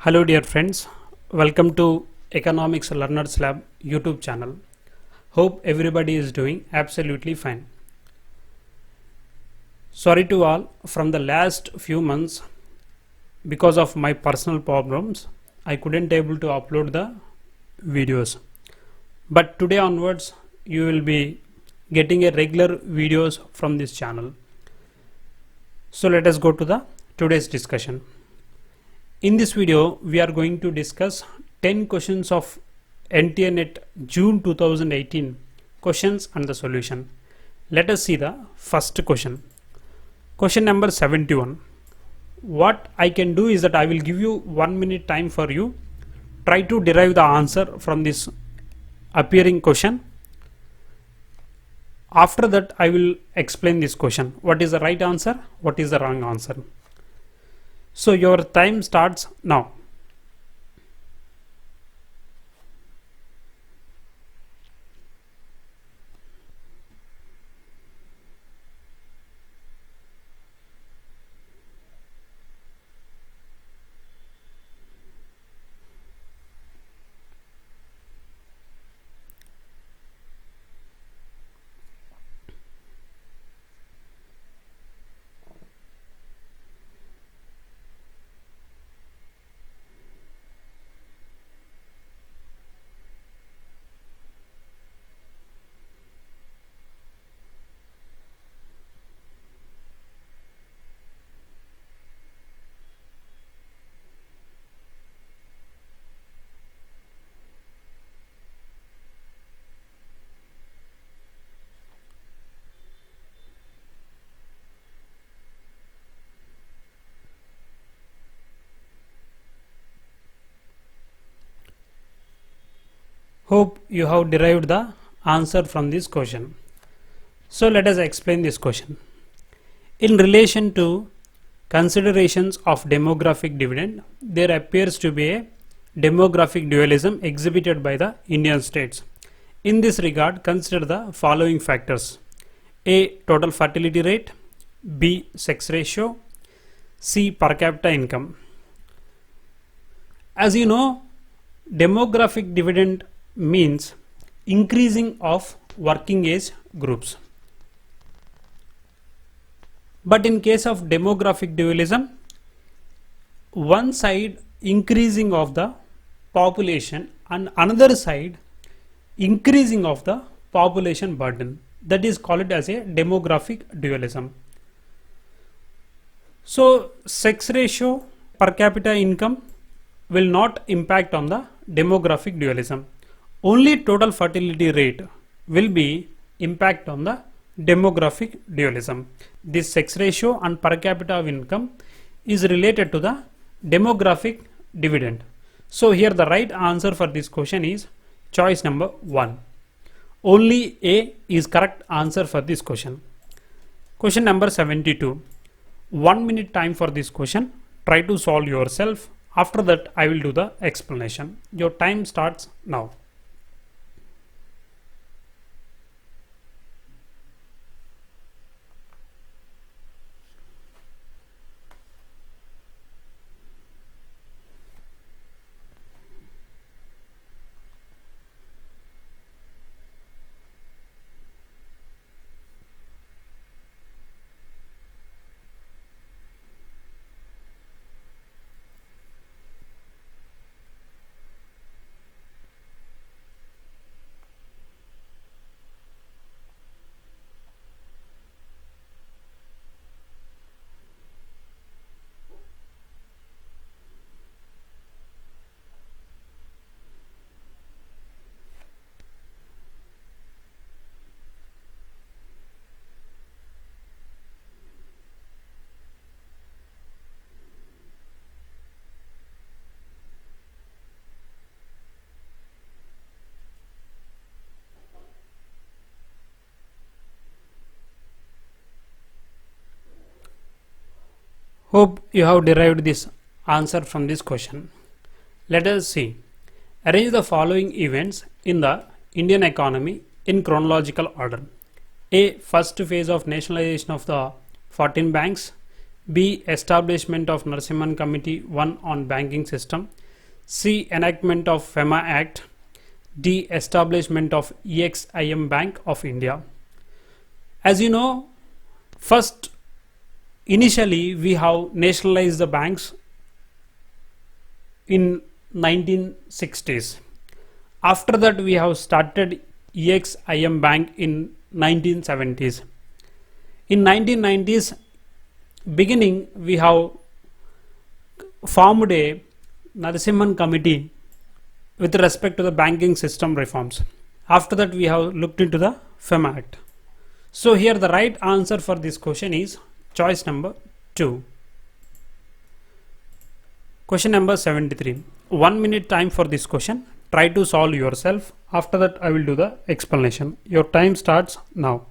Hello dear friends, welcome to Economics Learners Lab YouTube channel. Hope everybody is doing absolutely fine. Sorry to all, from the last few months because of my personal problems I couldn't able to upload the videos. But today onwards you will be getting a regular videos from this channel. So let us go to the today's discussion. In this video, we are going to discuss 10 questions of NTA NET June 2018 questions and the solution. Let us see the first question. Question number 71. What I can do is that I will give you 1 minute time for you. Try to derive the answer from this appearing question. After that, I will explain this question. What is the right answer? What is the wrong answer? So your time starts now. Hope you have derived the answer from this question. So let us explain this question. In relation to considerations of demographic dividend, there appears to be a demographic dualism exhibited by the Indian states. In this regard, consider the following factors: A. Total fertility rate, B. Sex ratio, C. Per capita income. As you know, demographic dividend means increasing of working age groups. But in case of demographic dualism, one side increasing of the population and another side increasing of the population burden. That is called as a demographic dualism. So sex ratio, per capita income will not impact on the demographic dualism. Only total fertility rate will be impact on the demographic dualism. This sex ratio and per capita of income is related to the demographic dividend. So here the right answer for this question is choice number 1. Only A is correct answer for this question. Question number 72. 1 minute time for this question. Try to solve yourself. After that I will do the explanation. Your time starts now. Hope you have derived this answer from this question. Let us see. Arrange the following events in the Indian economy in chronological order. A. First phase of nationalization of the 14 banks. B. Establishment of Narasimhan Committee 1 on banking system. C. Enactment of FEMA Act. D. Establishment of EXIM Bank of India. As you know, first initially we have nationalized the banks in 1960s. After that we have started EXIM Bank in 1970s. In 1990s beginning we have formed a Narasimhan Committee with respect to the banking system reforms. After that we have looked into the FEMA Act. So here the right answer for this question is choice number 2. Question number 73. 1 minute time for this question. Try to solve yourself. After that I will do the explanation. Your time starts now.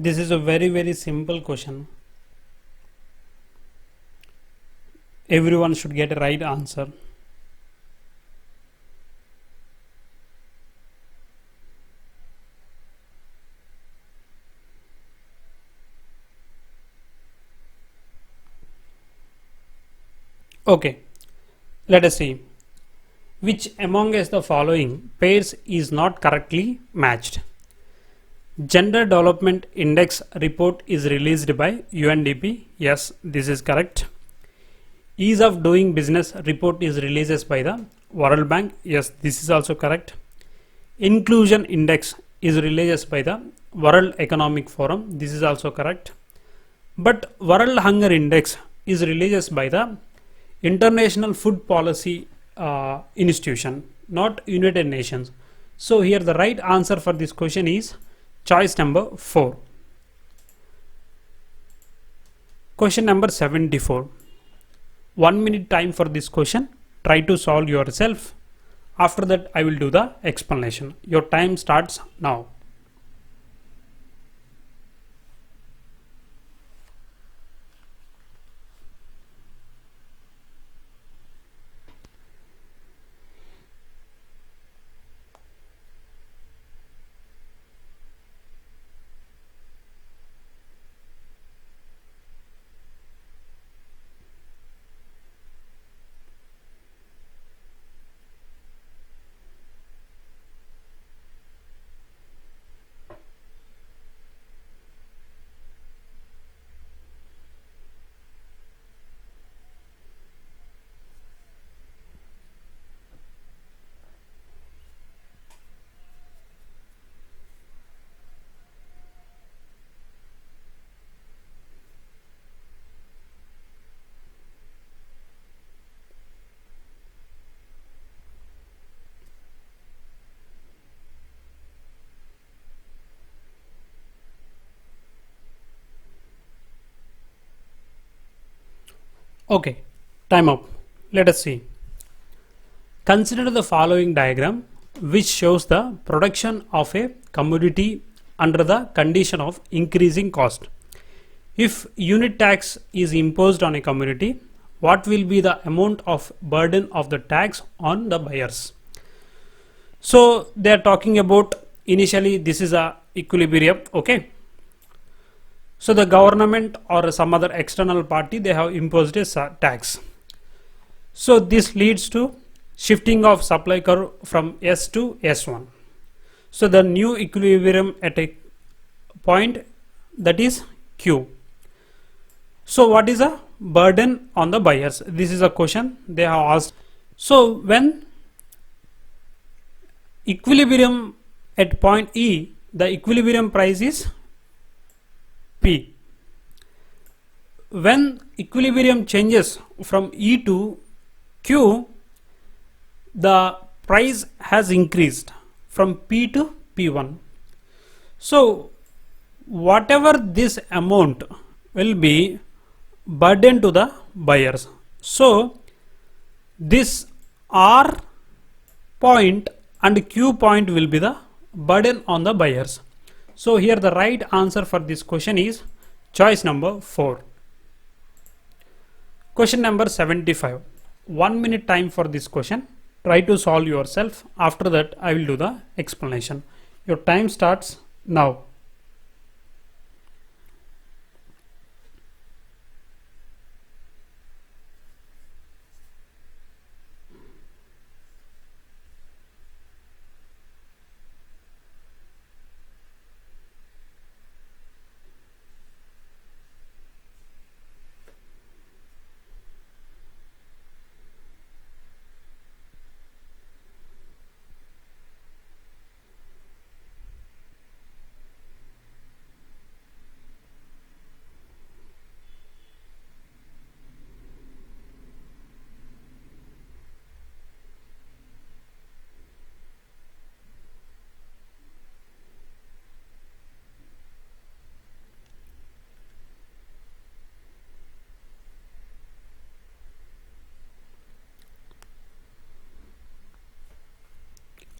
This is a very simple question. Everyone should get a right answer. Okay, let us see. Which among us the following pairs is not correctly matched? Gender Development Index report is released by UNDP. Yes, this is correct. Ease of Doing Business report is released by the World Bank. Yes, this is also correct. Inclusion Index is released by the World Economic Forum. This is also correct. But World Hunger Index is released by the International Food Policy Institution, not United Nations. So here the right answer for this question is choice number 4. Question number 74. 1 minute time for this question. Try to solve yourself. After that I will do the explanation. Your time starts now. Okay, time up. Let us see. Consider the following diagram which shows the production of a commodity under the condition of increasing cost. If unit tax is imposed on a commodity, what will be the amount of burden of the tax on the buyers? So they are talking about initially this is a equilibrium. Okay. So the government or some other external party, they have imposed a tax. So this leads to shifting of supply curve from S to S1. So the new equilibrium at a point, that is Q. So what is a burden on the buyers? This is a question they have asked. So when equilibrium at point E, the equilibrium price is P. When equilibrium changes from E to Q, the price has increased from P to P1. So whatever this amount will be burden to the buyers. So this R point and Q point will be the burden on the buyers. So here the right answer for this question is choice number 4. Question number 75. 1 minute time for this question. Try to solve yourself. After that I will do the explanation. Your time starts now.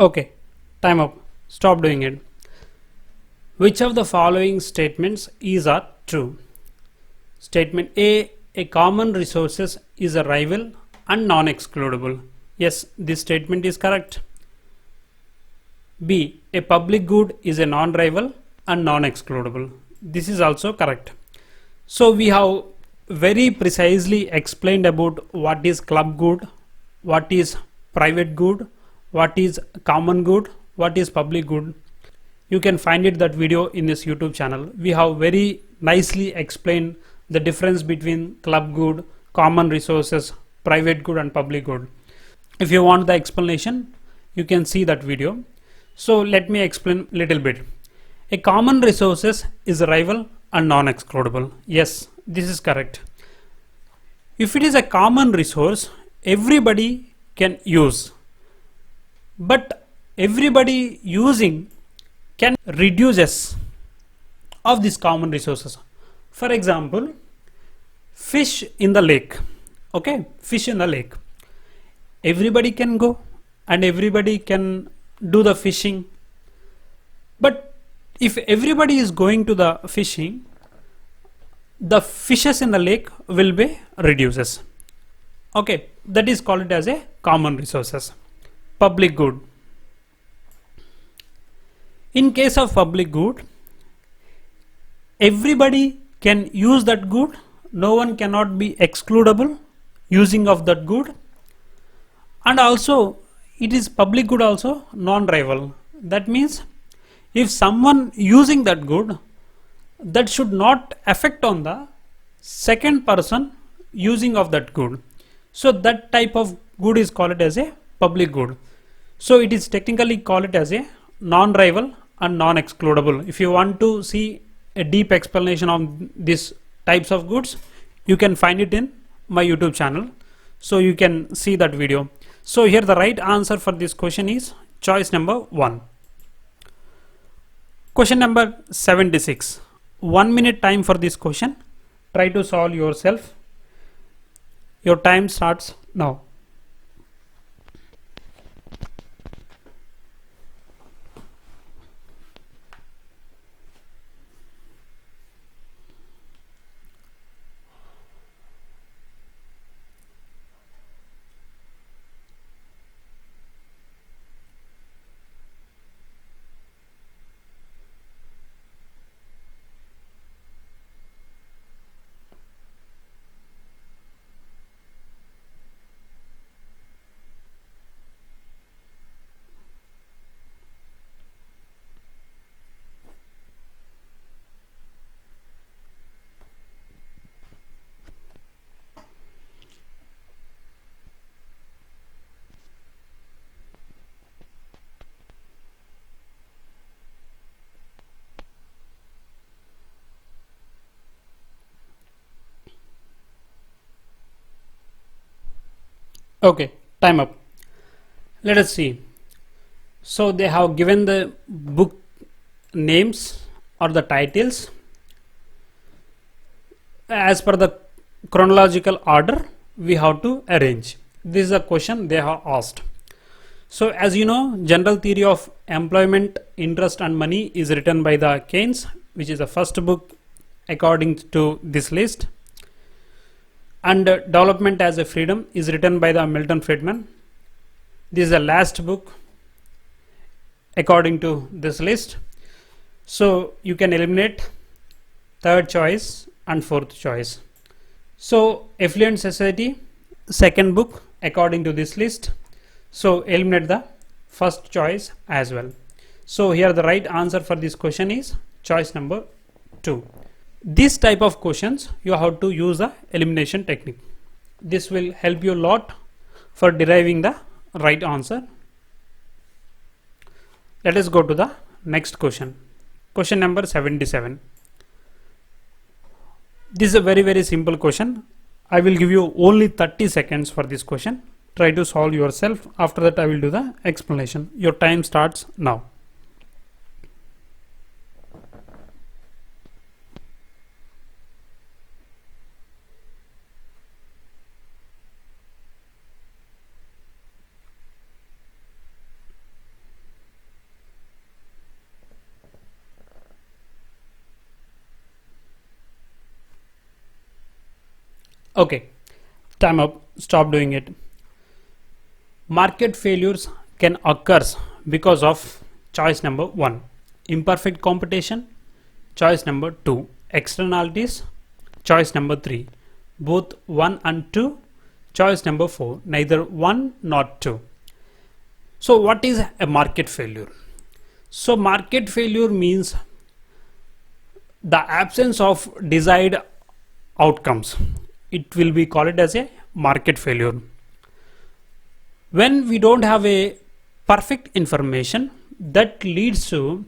Okay, time up. Stop doing it. Which of the following statements are true? Statement A common resources is a rival and non-excludable. Yes, this statement is correct. B, a public good is a non-rival and non-excludable. This is also correct. So we have very precisely explained about what is club good, what is private good, what is common good, what is public good. You can find it that video in this YouTube channel. We have very nicely explained the difference between club good, common resources, private good and public good. If you want the explanation, you can see that video. So let me explain little bit. A common resources is a rival and non-excludable. Yes, this is correct. If it is a common resource, everybody can use. But everybody using can reduces of these common resources. For example, fish in the lake. Okay, fish in the lake. Everybody can go and everybody can do the fishing. But if everybody is going to the fishing, the fishes in the lake will be reduces. Okay, that is called as a common resources. Public good. In case of public good, everybody can use that good. No one cannot be excludable using of that good. And also it is public good also non-rival. That means if someone using that good, that should not affect on the second person using of that good. So that type of good is called as a public good. So it is technically called as a non-rival and non-excludable. If you want to see a deep explanation of these types of goods, you can find it in my YouTube channel. So you can see that video. So here the right answer for this question is choice number 1. Question number 76. 1 minute time for this question. Try to solve yourself. Your time starts now. Okay, time up. Let us see. So they have given the book names or the titles as per the chronological order we have to arrange. This is a question they have asked. So as you know, general theory of employment, interest and money is written by the Keynes, which is the first book according to this list. And development as a freedom is written by the Milton Friedman. This is the last book according to this list. So you can eliminate third choice and fourth choice. So Affluent Society, second book according to this list. So eliminate the first choice as well. So here the right answer for this question is choice number 2. This type of questions you have to use the elimination technique. This will help you a lot for deriving the right answer. Let us go to the next question. Question number 77. This is a very simple question. I will give you only 30 seconds for this question. Try to solve yourself. After that I will do the explanation. Your time starts now. Okay, time up. Stop doing it. Market failures can occur because of choice number 1, imperfect competition, choice number 2, externalities, choice number 3, both 1 and 2, choice number 4, neither 1 nor 2. So what is a market failure? So market failure means the absence of desired outcomes. It will be called as a market failure. When we don't have a perfect information, that leads to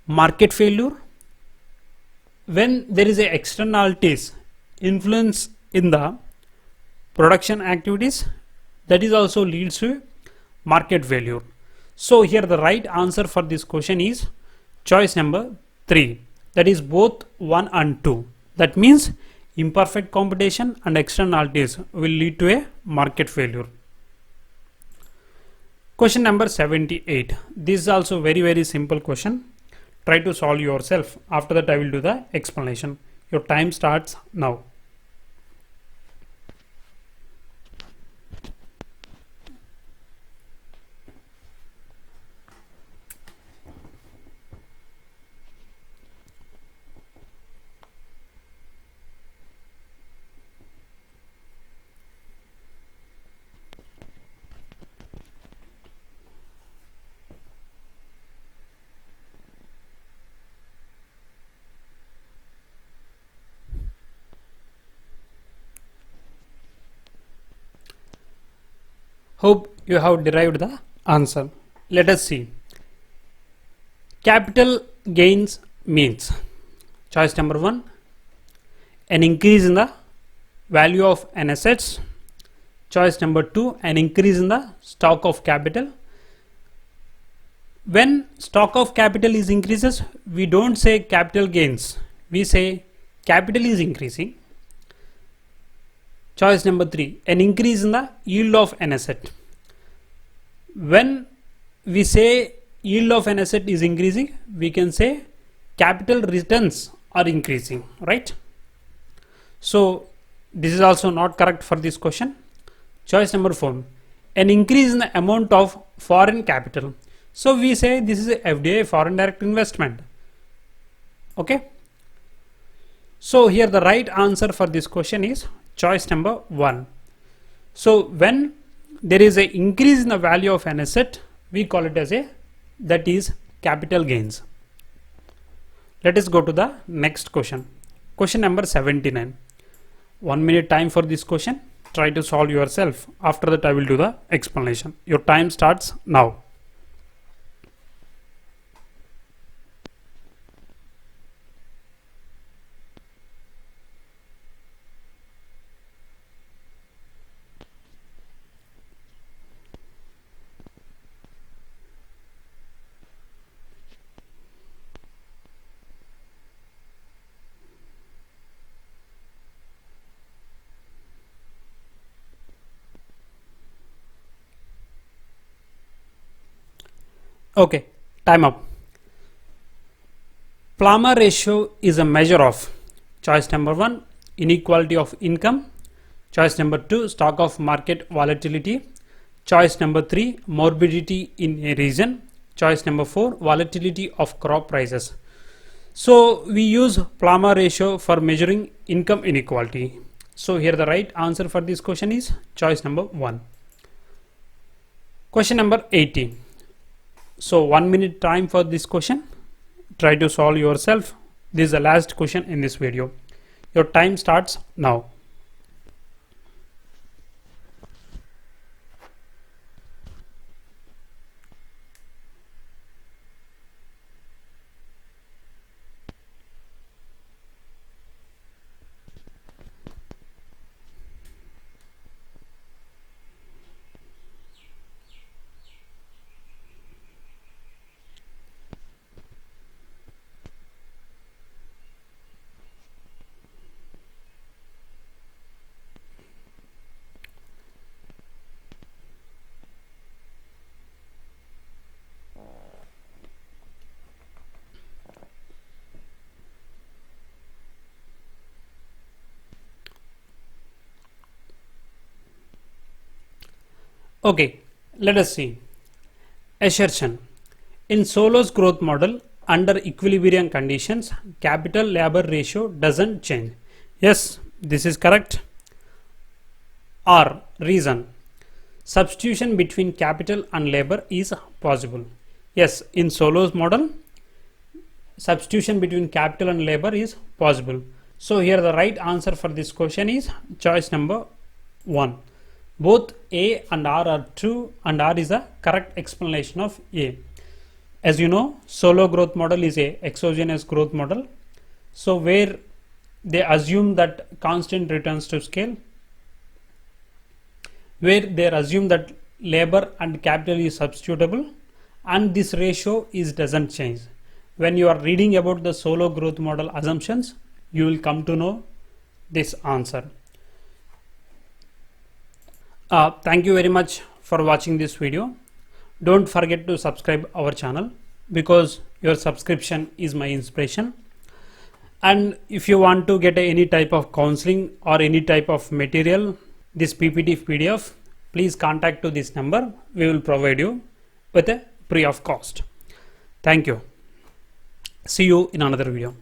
market failure. When there is a externalities influence in the production activities, that is also leads to market failure. So here the right answer for this question is choice number 3, that is both 1 and 2. That means imperfect competition and externalities will lead to a market failure. Question number 78. This is also very simple question. Try to solve yourself. After that I will do the explanation. Your time starts now. Hope you have derived the answer. Let us see. Capital gains means choice number 1, an increase in the value of an assets. Choice number 2, an increase in the stock of capital. When stock of capital is increases, we don't say capital gains, we say capital is increasing. Choice number 3, an increase in the yield of an asset. When we say yield of an asset is increasing, we can say capital returns are increasing, right? So this is also not correct for this question. Choice number 4, an increase in the amount of foreign capital. So we say this is a FDI, foreign direct investment. Okay. So here the right answer for this question is choice number 1. So when there is an increase in the value of an asset, we call it as that is capital gains. Let us go to the next question. Question number 79. 1 minute time for this question. Try to solve yourself. After that I will do the explanation. Your time starts now. Okay, time up. Plummer ratio is a measure of choice number 1, inequality of income, choice number 2, stock of market volatility, choice number 3, morbidity in a region, choice number 4, volatility of crop prices. So we use Plummer ratio for measuring income inequality. So here the right answer for this question is choice number 1. Question number 18. So 1 minute time for this question. Try to solve yourself. This is the last question in this video. Your time starts now. Okay, let us see. Assertion. In Solow's growth model, under equilibrium conditions, capital labor ratio doesn't change. Yes, this is correct. Or reason. Substitution between capital and labor is possible. Yes, in Solow's model, substitution between capital and labor is possible. So here the right answer for this question is choice number 1. Both A and R are true, and R is the correct explanation of A. As you know, Solow growth model is a exogenous growth model. So where they assume that constant returns to scale, where they assume that labor and capital is substitutable, and this ratio doesn't change. When you are reading about the Solow growth model assumptions, you will come to know this answer. Thank you very much for watching this video. Don't forget to subscribe our channel, because your subscription is my inspiration. And if you want to get any type of counseling or any type of material, this PPT PDF, please contact to this number. We will provide you with a free of cost. Thank you. See you in another video.